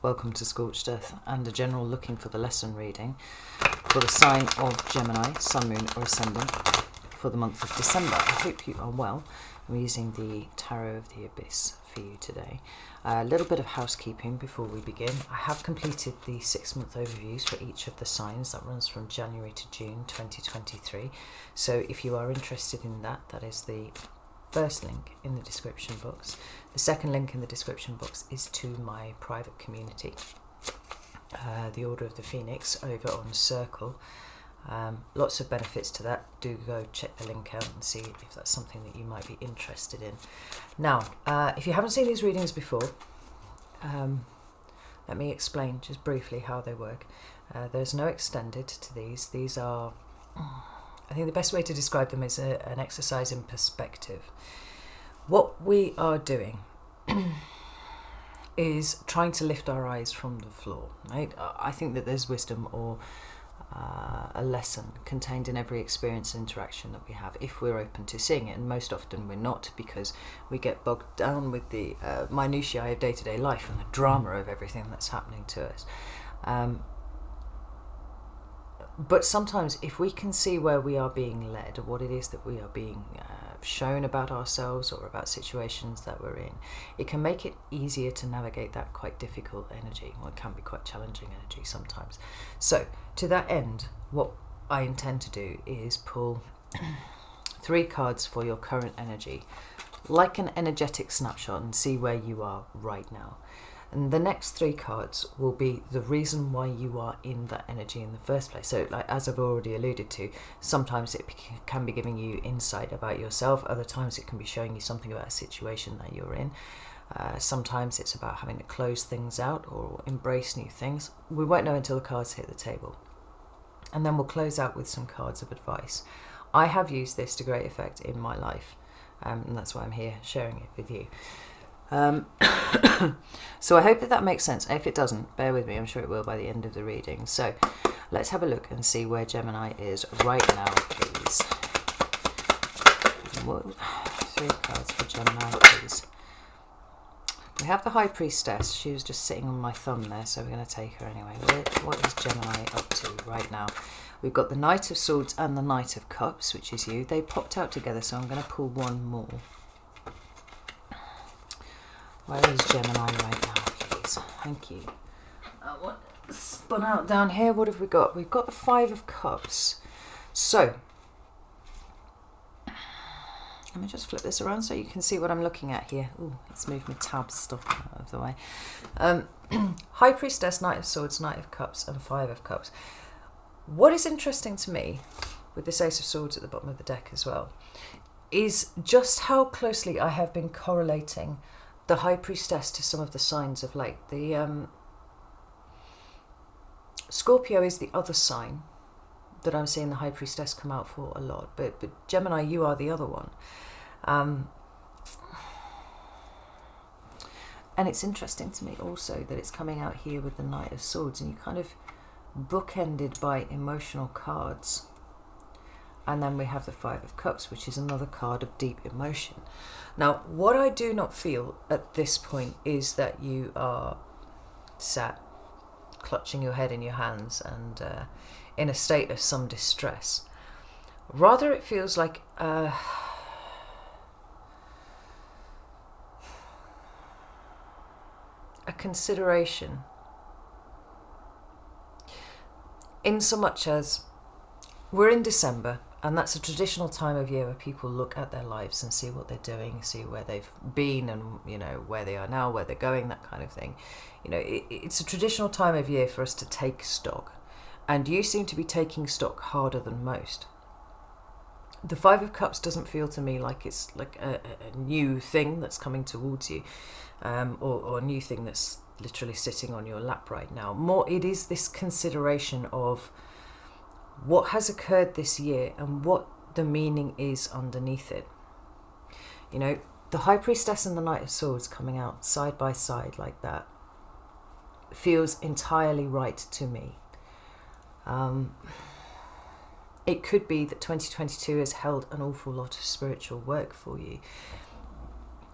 welcome to Scorched Earth and a general looking for the lesson reading for the sign of Gemini, Sun, Moon or Ascendant for the month of December. I hope you are well. I'm using the Tarot of the Abyss for you today. A little bit of housekeeping before we begin. I have completed the 6-month overviews for each of the signs. That runs from January to June 2023. So if you are interested in that, that is the first link in the description box. The second link in the description box is to my private community, the Order of the Phoenix, over on Circle. Lots of benefits to that. Do go check the link out and see if that's something that you might be interested in. Now, if you haven't seen these readings before, let me explain just briefly how they work. There's no extended to these. These are, I think the best way to describe them is an exercise in perspective. What we are doing is trying to lift our eyes from the floor, right? I think that there's wisdom or a lesson contained in every experience and interaction that we have if we're open to seeing it, and most often we're not, because we get bogged down with the minutiae of day-to-day life and the drama of everything that's happening to us. But sometimes if we can see where we are being led, or what it is that we are being shown about ourselves or about situations that we're in, it can make it easier to navigate that quite difficult energy. Well, it can be quite challenging energy sometimes. So to that end, what I intend to do is pull 3 cards for your current energy, like an energetic snapshot, and see where you are right now. And the next 3 cards will be the reason why you are in that energy in the first place. So, like, as I've already alluded to, sometimes it can be giving you insight about yourself. Other times it can be showing you something about a situation that you're in. Sometimes it's about having to close things out or embrace new things. We won't know until the cards hit the table. And then we'll close out with some cards of advice. I have used this to great effect in my life, and that's why I'm here sharing it with you. So I hope that makes sense. If it doesn't, bear with me, I'm sure it will by the end of the reading. So let's have a look and see where Gemini is right now, please. 3 cards for Gemini, please. We have the High Priestess. She was just sitting on my thumb there, so we're going to take her anyway. What is Gemini up to right now? We've got the Knight of Swords and the Knight of Cups, which is you. They popped out together, so I'm going to pull one more. Where is Gemini right now, please? Thank you. What spun out down here? What have we got? We've got the 5 of Cups. So, let me just flip this around so you can see what I'm looking at here. Ooh, let's move my tab stuff out of the way. High Priestess, Knight of Swords, Knight of Cups, and 5 of Cups. What is interesting to me, with this Ace of Swords at the bottom of the deck as well, is just how closely I have been correlating the High Priestess to some of the signs of late. The Scorpio is the other sign that I'm seeing the High Priestess come out for a lot, but Gemini, you are the other one. And it's interesting to me also that it's coming out here with the Knight of Swords, and you kind of bookended by emotional cards. And then we have the 5 of Cups, which is another card of deep emotion. Now, what I do not feel at this point is that you are sat clutching your head in your hands and in a state of some distress. Rather, it feels like a consideration, in so much as we're in December, and that's a traditional time of year where people look at their lives and see what they're doing, see where they've been, and where they are now, where they're going, that kind of thing. It's a traditional time of year for us to take stock, and you seem to be taking stock harder than most. The 5 of Cups doesn't feel to me like it's like a new thing that's coming towards you, or a new thing that's literally sitting on your lap right now. More, it is this consideration of what has occurred this year and what the meaning is underneath it. The High Priestess and the Knight of Swords coming out side by side like that feels entirely right to me. It could be that 2022 has held an awful lot of spiritual work for you,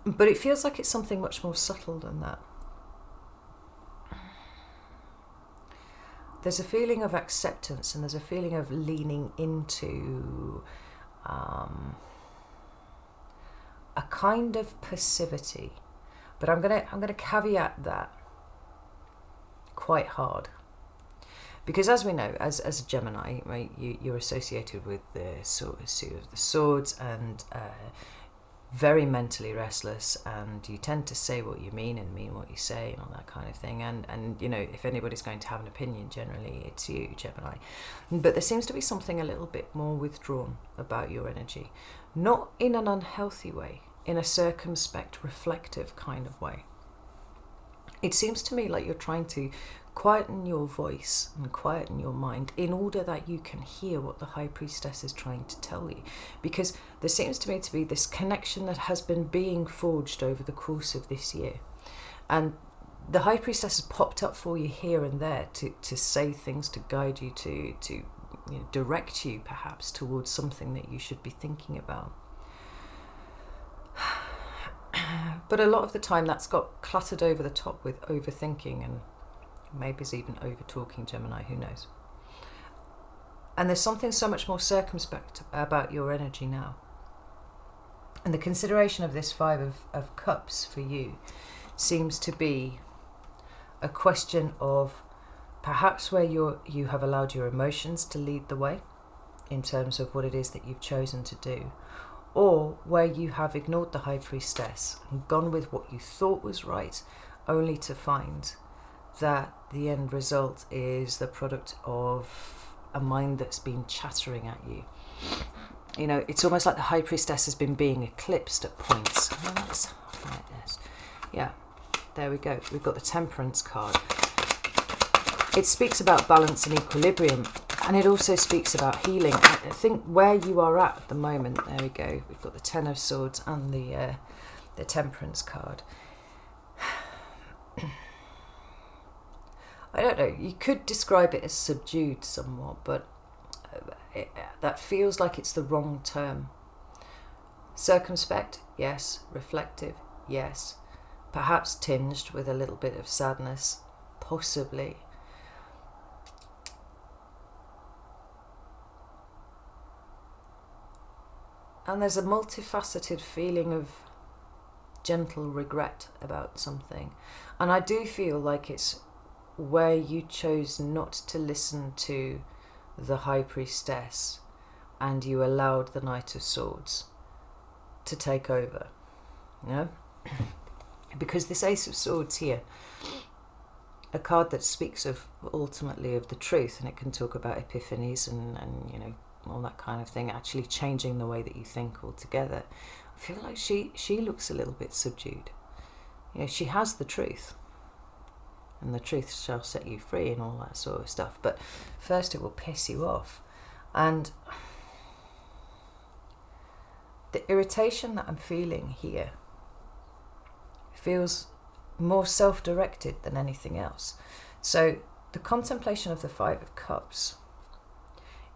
but it feels like it's something much more subtle than that. there's a feeling of acceptance, and there's a feeling of leaning into a kind of passivity. But I'm gonna caveat that quite hard, because as we know, as a Gemini, right, you're associated with the Suit of the Swords, and very mentally restless, and you tend to say what you mean and mean what you say and all that kind of thing, and you know, if anybody's going to have an opinion, generally it's you, Gemini. But there seems to be something a little bit more withdrawn about your energy, not in an unhealthy way, in a circumspect, reflective kind of way. It seems to me like you're trying to quieten your voice and quieten your mind in order that you can hear what the High Priestess is trying to tell you. Because there seems to me to be this connection that has been being forged over the course of this year. And the High Priestess has popped up for you here and there to say things, to guide you, to you know, direct you perhaps towards something that you should be thinking about. But a lot of the time that's got cluttered over the top with overthinking, and maybe it's even over-talking, Gemini, who knows. And there's something so much more circumspect about your energy now. And the consideration of this Five of Cups for you seems to be a question of perhaps where you have allowed your emotions to lead the way in terms of what it is that you've chosen to do, or where you have ignored the High Priestess and gone with what you thought was right, only to find that the end result is the product of a mind that's been chattering at you. You know, it's almost like the High Priestess has been being eclipsed at points. Oh, let's highlight this. Yeah, there we go. We've got the Temperance card. It speaks about balance and equilibrium, and it also speaks about healing. I think where you are at the moment, there we go. We've got the Ten of Swords and the Temperance card. I don't know, you could describe it as subdued somewhat, but that feels like it's the wrong term. Circumspect, yes. Reflective, yes. Perhaps tinged with a little bit of sadness, possibly. And there's a multifaceted feeling of gentle regret about something. And I do feel like it's where you chose not to listen to the High Priestess and you allowed the Knight of Swords to take over. You know? Because this Ace of Swords here, a card that speaks of ultimately of the truth, and it can talk about epiphanies and you know, all that kind of thing, actually changing the way that you think altogether. I feel like she looks a little bit subdued. You know, she has the truth, and the truth shall set you free and all that sort of stuff, but first it will piss you off. And the irritation that I'm feeling here feels more self-directed than anything else. So the contemplation of the Five of Cups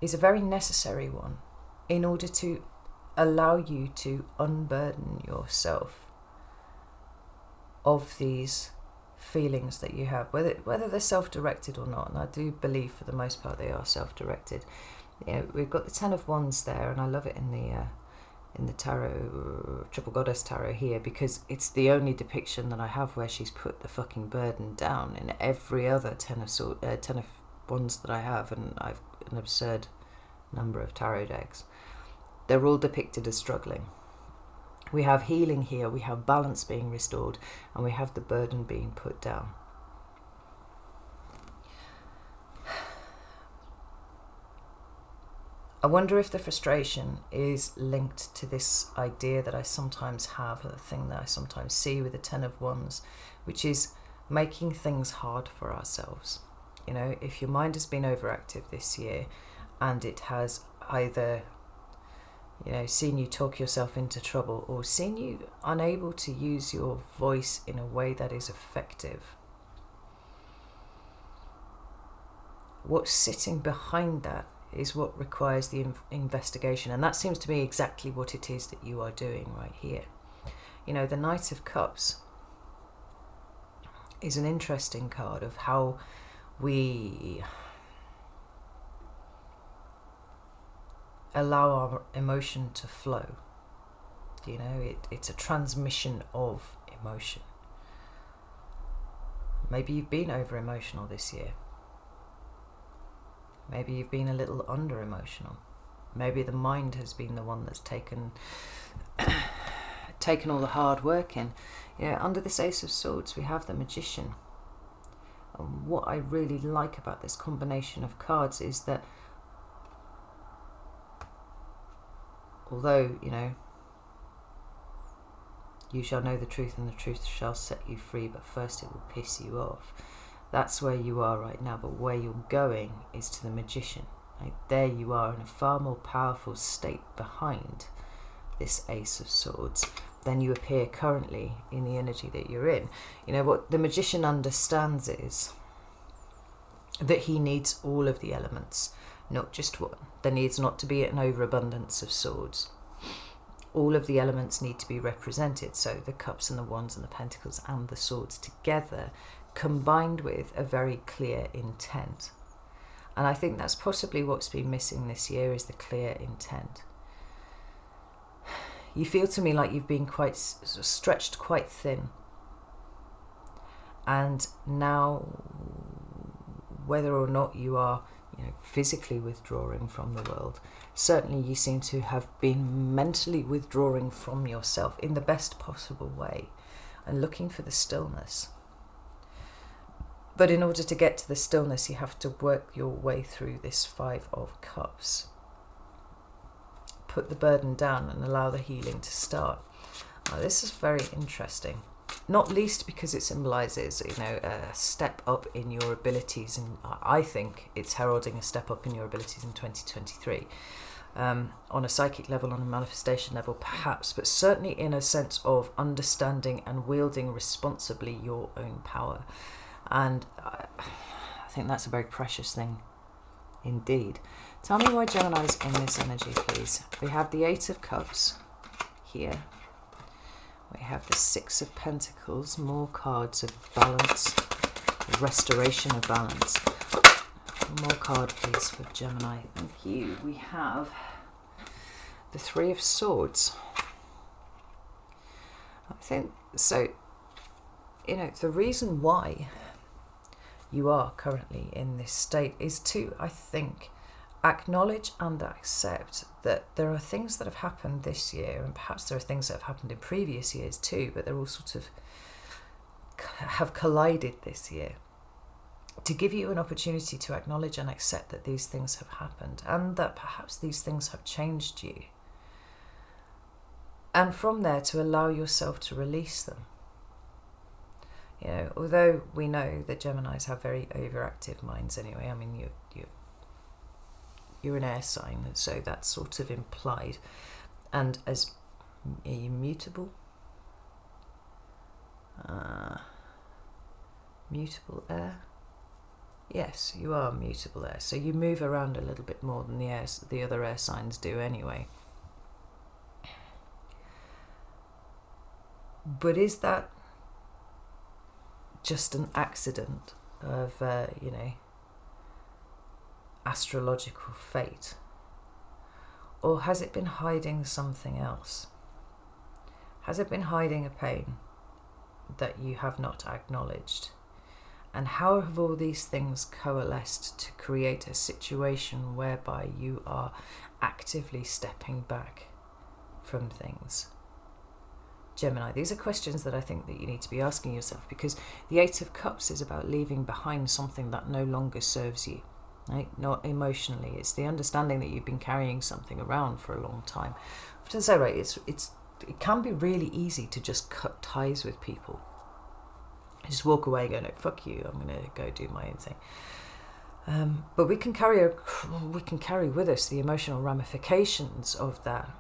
is a very necessary one in order to allow you to unburden yourself of these feelings that you have, whether they're self-directed or not. And I do believe for the most part they are self-directed. You know, we've got the Ten of Wands there, and I love it in the tarot, Triple Goddess tarot here, because it's the only depiction that I have where she's put the fucking burden down. In every other Ten of Wands that I have, and I've an absurd number of tarot decks, they're all depicted as struggling. We have healing here, we have balance being restored, and we have the burden being put down. I wonder if the frustration is linked to this idea that I sometimes have, a thing that I sometimes see with the Ten of Wands, which is making things hard for ourselves. You know, if your mind has been overactive this year and it has either, you know, seen you talk yourself into trouble or seen you unable to use your voice in a way that is effective, what's sitting behind that is what requires the investigation. And that seems to be exactly what it is that you are doing right here. You know, the Knight of Cups is an interesting card of how we allow our emotion to flow. You know, it's a transmission of emotion. Maybe you've been over emotional this year. Maybe you've been a little under emotional. Maybe the mind has been the one that's taken all the hard work in. You know, under this Ace of Swords, we have the Magician. And what I really like about this combination of cards is that although, you know, you shall know the truth and the truth shall set you free, but first it will piss you off. That's where you are right now, but where you're going is to the Magician. Like, there you are in a far more powerful state behind this Ace of Swords than you appear currently in the energy that you're in. You know, what the Magician understands is that he needs all of the elements, not just one. There needs not to be an overabundance of swords. All of the elements need to be represented, so the cups and the wands and the pentacles and the swords together, combined with a very clear intent. And I think that's possibly what's been missing this year, is the clear intent. You feel to me like you've been quite stretched quite thin, and now whether or not you are, you know, physically withdrawing from the world, certainly you seem to have been mentally withdrawing from yourself in the best possible way and looking for the stillness. But in order to get to the stillness, you have to work your way through this Five of Cups. Put the burden down and allow the healing to start. Now, this is very interesting, not least because it symbolises, you know, a step up in your abilities, and I think it's heralding a step up in your abilities in 2023. On a psychic level, on a manifestation level perhaps, but certainly in a sense of understanding and wielding responsibly your own power. And I think that's a very precious thing indeed. Tell me why Gemini's in this energy, please. We have the Eight of Cups here. We have the Six of Pentacles, more cards of balance, restoration of balance. One more card, please, for Gemini. Thank you. We have the Three of Swords. I think, so, you know, the reason why you are currently in this state is to, I think, acknowledge and accept that there are things that have happened this year, and perhaps there are things that have happened in previous years too, but they're all sort of have collided this year, to give you an opportunity to acknowledge and accept that these things have happened and that perhaps these things have changed you. And from there, to allow yourself to release them. You know, although we know that Geminis have very overactive minds anyway, I mean, you're an air sign, so that's sort of implied. And as, are you mutable? Mutable air? Yes, you are mutable air, so you move around a little bit more than the other air signs do anyway. But is that just an accident of, you know, astrological fate? Or has it been hiding something else? Has it been hiding a pain that you have not acknowledged? And how have all these things coalesced to create a situation whereby you are actively stepping back from things? Gemini, these are questions that I think that you need to be asking yourself, because the Eight of Cups is about leaving behind something that no longer serves you, right? Not emotionally. It's the understanding that you've been carrying something around for a long time. I often say, right, it can be really easy to just cut ties with people. Just walk away and go, no, fuck you, I'm going to go do my own thing. But we can carry with us the emotional ramifications of that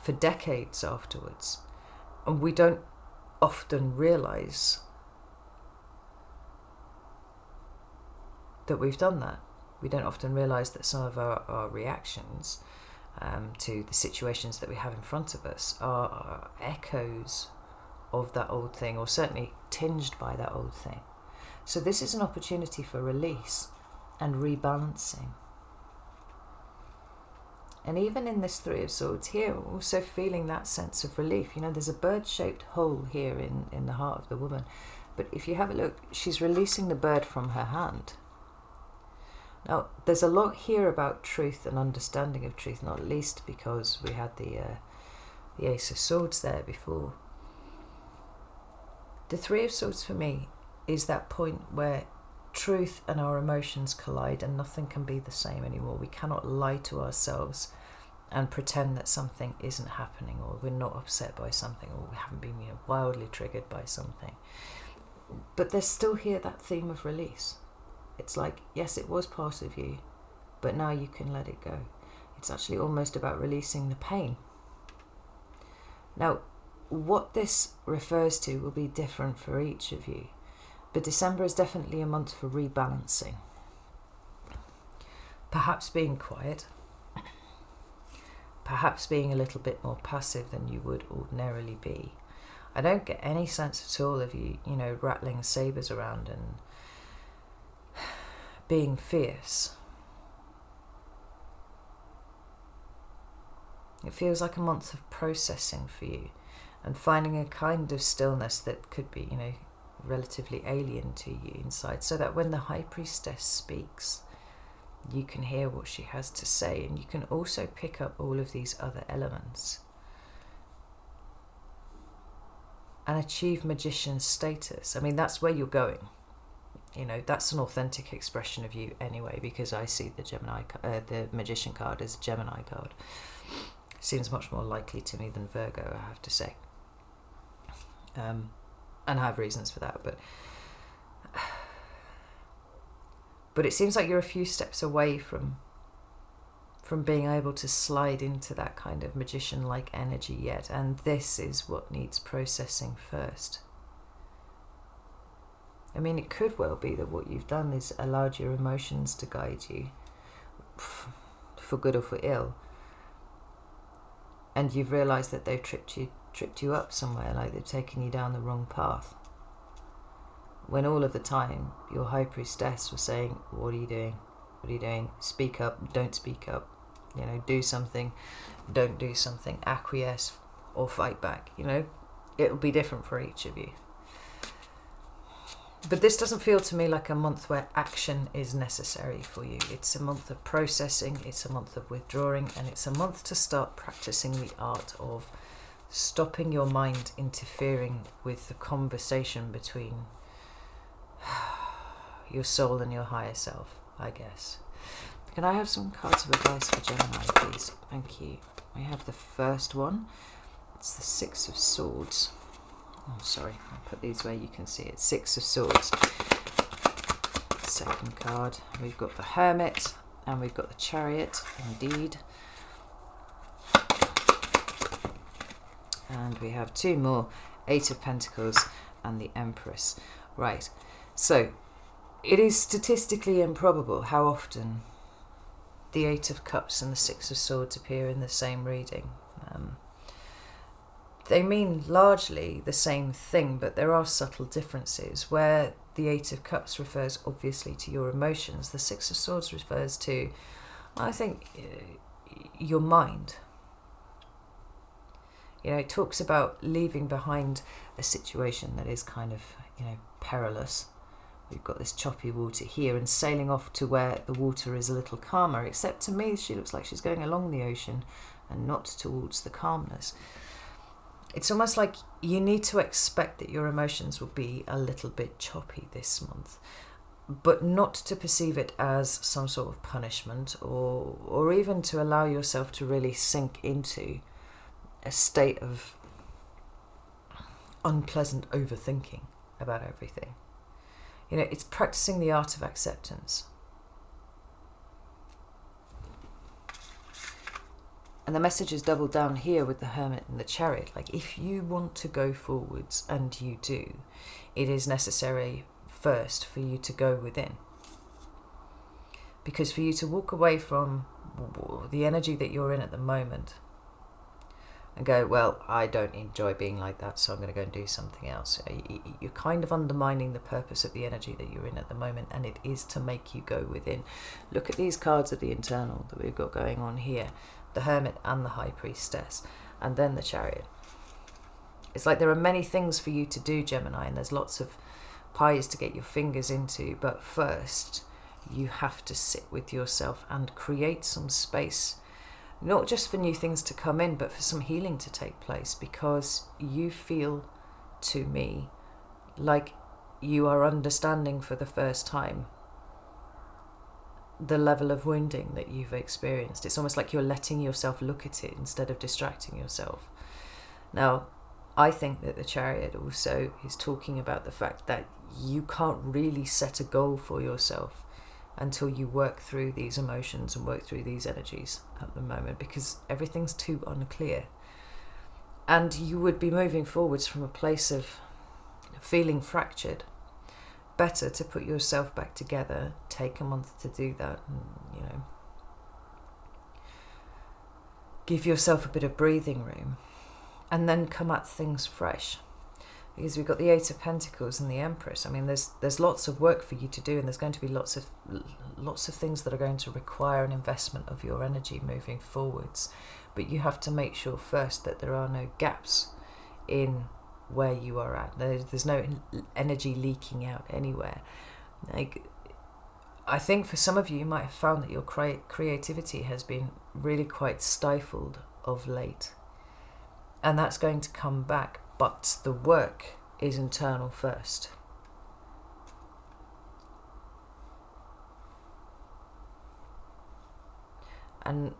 for decades afterwards. And we don't often realise that we've done that. We don't often realise that some of our reactions to the situations that we have in front of us are echoes of that old thing, or certainly tinged by that old thing. So this is an opportunity for release and rebalancing. And even in this Three of Swords here, also feeling that sense of relief. You know, there's a bird-shaped hole here in the heart of the woman. But if you have a look, she's releasing the bird from her hand. Now, there's a lot here about truth and understanding of truth, not least because we had the Ace of Swords there before. The Three of Swords for me is that point where truth and our emotions collide and nothing can be the same anymore. We cannot lie to ourselves and pretend that something isn't happening, or we're not upset by something, or we haven't been wildly triggered by something. But there's still here that theme of release. It's like, yes, it was part of you, but now you can let it go. It's actually almost about releasing the pain. Now, what this refers to will be different for each of you, but December is definitely a month for rebalancing. Perhaps being quiet, perhaps being a little bit more passive than you would ordinarily be. I don't get any sense at all of you, rattling sabers around and being fierce. It feels like a month of processing for you and finding a kind of stillness that could be, relatively alien to you inside, so that when the High Priestess speaks, you can hear what she has to say, and you can also pick up all of these other elements and achieve magician status. I mean, that's where you're going. That's an authentic expression of you anyway, because I see the magician card as a Gemini card. Seems much more likely to me than Virgo, I have to say. And I have reasons for that, but it seems like you're a few steps away from being able to slide into that kind of magician-like energy yet, and this is what needs processing first. I mean, it could well be that what you've done is allowed your emotions to guide you, for good or for ill, and you've realised that they've tripped you up somewhere, like they've taken you down the wrong path, when all of the time your High Priestess was saying, what are you doing? What are you doing? Speak up, don't speak up. Do something, don't do something. Acquiesce or fight back. It'll be different for each of you. But this doesn't feel to me like a month where action is necessary for you. It's a month of processing, it's a month of withdrawing, and it's a month to start practicing the art of stopping your mind interfering with the conversation between your soul and your higher self, I guess. Can I have some cards of advice for Gemini, please? Thank you. We have the first one. It's the Six of Swords. Oh, sorry, I'll put these where you can see it. Six of Swords. Second card, we've got the Hermit, and we've got the Chariot, indeed. And we have two more, Eight of Pentacles and the Empress. Right, so it is statistically improbable how often the Eight of Cups and the Six of Swords appear in the same reading. They mean largely the same thing, but there are subtle differences. Where the Eight of Cups refers obviously to your emotions, the Six of Swords refers to, I think, your mind. It talks about leaving behind a situation that is kind of, perilous. We've got this choppy water here and sailing off to where the water is a little calmer, except to me she looks like she's going along the ocean and not towards the calmness. It's almost like you need to expect that your emotions will be a little bit choppy this month, but not to perceive it as some sort of punishment, or even to allow yourself to really sink into a state of unpleasant overthinking about everything. It's practicing the art of acceptance. And the message is doubled down here with the Hermit and the Chariot. Like, if you want to go forwards, and you do, it is necessary first for you to go within. Because for you to walk away from the energy that you're in at the moment and go, well, I don't enjoy being like that, so I'm going to go and do something else, you're kind of undermining the purpose of the energy that you're in at the moment, and it is to make you go within. Look at these cards of the internal that we've got going on here. the Hermit and the High Priestess, and then the Chariot. It's like there are many things for you to do, Gemini, and there's lots of pies to get your fingers into, but first you have to sit with yourself and create some space, not just for new things to come in, but for some healing to take place, because you feel, to me, like you are understanding for the first time the level of wounding that you've experienced. It's almost like you're letting yourself look at it instead of distracting yourself. Now, I think that the Chariot also is talking about the fact that you can't really set a goal for yourself until you work through these emotions and work through these energies at the moment, because everything's too unclear. And you would be moving forwards from a place of feeling fractured. Better to put yourself back together, take a month to do that, and, give yourself a bit of breathing room, and then come at things fresh. Because we've got the Eight of Pentacles and the Empress. I mean, there's lots of work for you to do, and there's going to be lots of things that are going to require an investment of your energy moving forwards. But you have to make sure first that there are no gaps in where you are at. There's no energy leaking out anywhere. Like, I think for some of you, you might have found that your creativity has been really quite stifled of late, and that's going to come back, but the work is internal first. And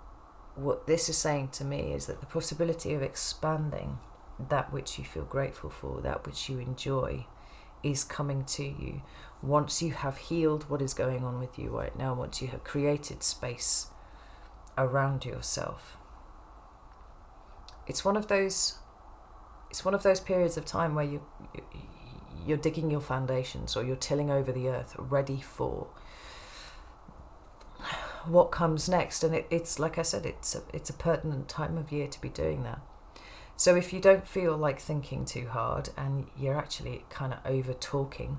what this is saying to me is that the possibility of expanding that which you feel grateful for, that which you enjoy, is coming to you once you have healed what is going on with you right now, once you have created space around yourself. It's one of those periods of time where you're digging your foundations, or you're tilling over the earth, ready for what comes next. And it's like I said, it's a pertinent time of year to be doing that. So if you don't feel like thinking too hard, and you're actually kind of over talking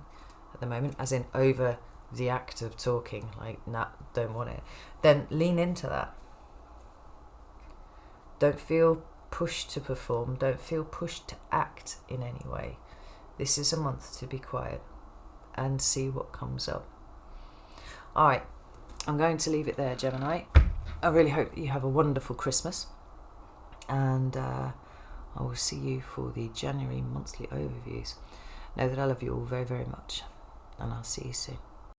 at the moment, as in over the act of talking, like, nah, don't want it, then lean into that. Don't feel pushed to perform. Don't feel pushed to act in any way. This is a month to be quiet and see what comes up. All right, I'm going to leave it there, Gemini. I really hope that you have a wonderful Christmas, and I will see you for the January monthly overviews. Know that I love you all very, very much, and I'll see you soon.